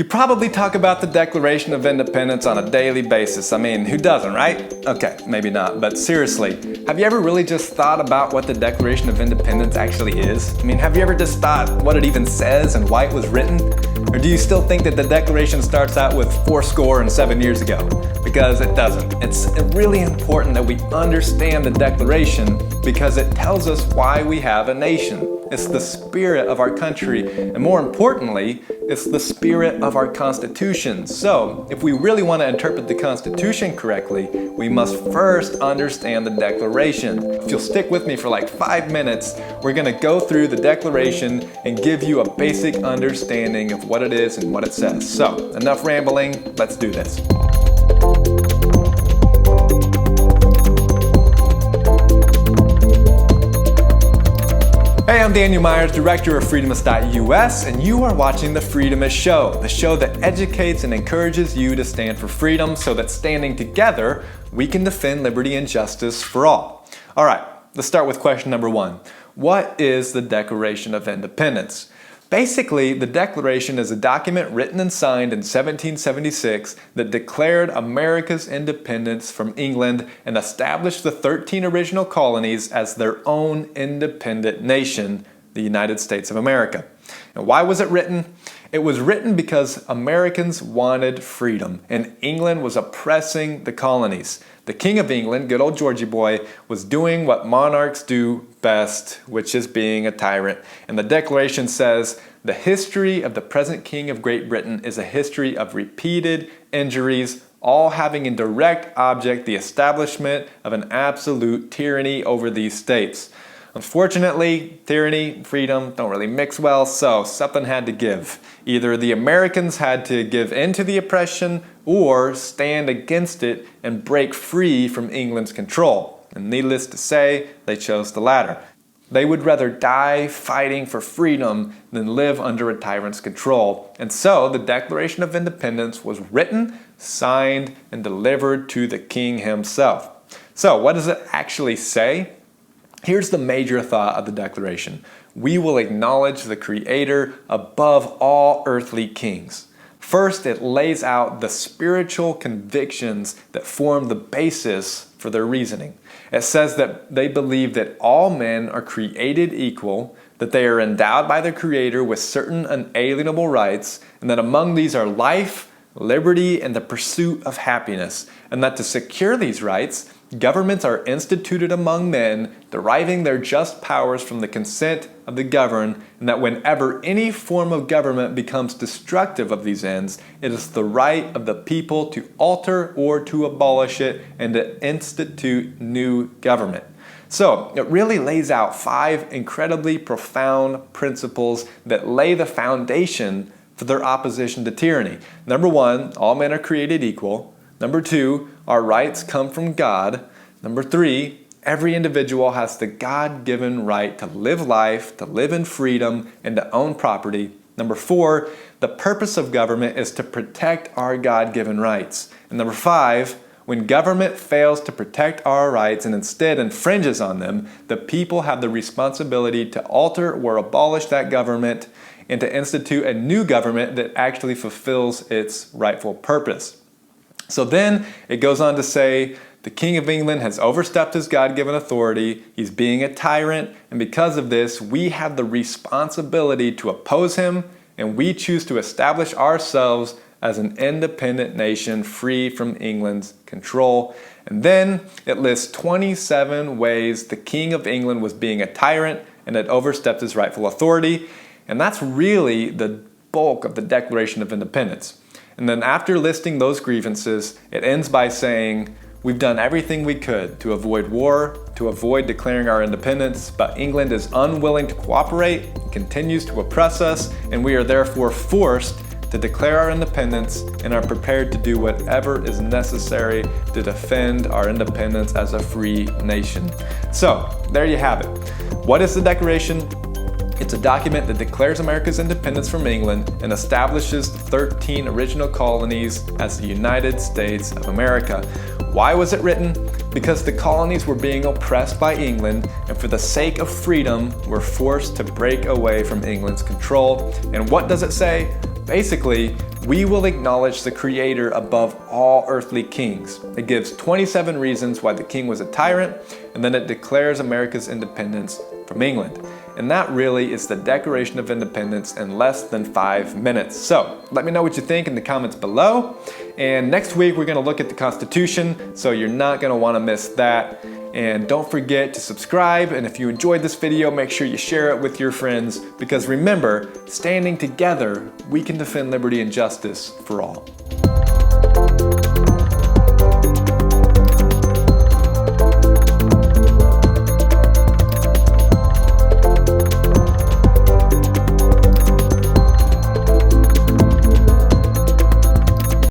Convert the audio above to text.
You probably talk about the Declaration of Independence on a daily basis. I mean, who doesn't, right? Okay, maybe not, but seriously, have you ever really just thought about what the Declaration of Independence actually is? I mean, have you ever just thought what it even says and why it was written? Or do you still think that the Declaration starts out with 7 years ago? Because it doesn't. It's really important that we understand the Declaration because it tells us why we have a nation. It's the spirit of our country, and more importantly, it's the spirit of our Constitution. So, if we really want to interpret the Constitution correctly, we must first understand the Declaration. If you'll stick with me for like 5 minutes, we're going to go through the Declaration and give you a basic understanding of what it is and what it says. So, enough rambling, let's do this. Hey, I'm Daniel Myers, director of Freedomists.us, and you are watching The Freedomists Show, the show that educates and encourages you to stand for freedom so that standing together, we can defend liberty and justice for all. All right, let's start with question number 1. What is the Declaration of Independence? Basically, the Declaration is a document written and signed in 1776 that declared America's independence from England and established the 13 original colonies as their own independent nation, the United States of America. And why was it written? It was written because Americans wanted freedom and England was oppressing the colonies. The King of England, good old Georgie boy, was doing what monarchs do best, which is being a tyrant. And the Declaration says, the history of the present King of Great Britain is a history of repeated injuries, all having in direct object the establishment of an absolute tyranny over these states. Unfortunately, tyranny and freedom don't really mix well, so something had to give. Either the Americans had to give in to the oppression or stand against it and break free from England's control. And needless to say, they chose the latter. They would rather die fighting for freedom than live under a tyrant's control. And so the Declaration of Independence was written, signed, and delivered to the king himself. So what does it actually say? Here's the major thought of the Declaration. We will acknowledge the Creator above all earthly kings. First, it lays out the spiritual convictions that form the basis for their reasoning. It says that they believe that all men are created equal, that they are endowed by the Creator with certain unalienable rights, and that among these are life, liberty, and the pursuit of happiness, and that to secure these rights, governments are instituted among men, deriving their just powers from the consent of the governed, and that whenever any form of government becomes destructive of these ends, it is the right of the people to alter or to abolish it and to institute new government. So, it really lays out 5 incredibly profound principles that lay the foundation for their opposition to tyranny. Number 1, all men are created equal. Number 2, our rights come from God. Number 3, every individual has the God-given right to live life, to live in freedom, and to own property. Number 4, the purpose of government is to protect our God-given rights. And number 5, when government fails to protect our rights and instead infringes on them, the people have the responsibility to alter or abolish that government and to institute a new government that actually fulfills its rightful purpose. So then it goes on to say, the King of England has overstepped his God-given authority, he's being a tyrant, and because of this, we have the responsibility to oppose him, and we choose to establish ourselves as an independent nation free from England's control. And then it lists 27 ways the King of England was being a tyrant and had overstepped his rightful authority, and that's really the bulk of the Declaration of Independence. And then after listing those grievances, it ends by saying, we've done everything we could to avoid war, to avoid declaring our independence, but England is unwilling to cooperate, continues to oppress us, and we are therefore forced to declare our independence and are prepared to do whatever is necessary to defend our independence as a free nation. So, there you have it. What is the Declaration? It's a document that declares America's independence from England and establishes the 13 original colonies as the United States of America. Why was it written? Because the colonies were being oppressed by England, and for the sake of freedom, were forced to break away from England's control. And what does it say? Basically, we will acknowledge the Creator above all earthly kings. It gives 27 reasons why the king was a tyrant, and then it declares America's independence from England. And that really is the Declaration of Independence in less than 5 minutes. So let me know what you think in the comments below. And next week we're going to look at the Constitution, so you're not going to want to miss that. And don't forget to subscribe, and if you enjoyed this video, make sure you share it with your friends, because remember, standing together, we can defend liberty and justice for all.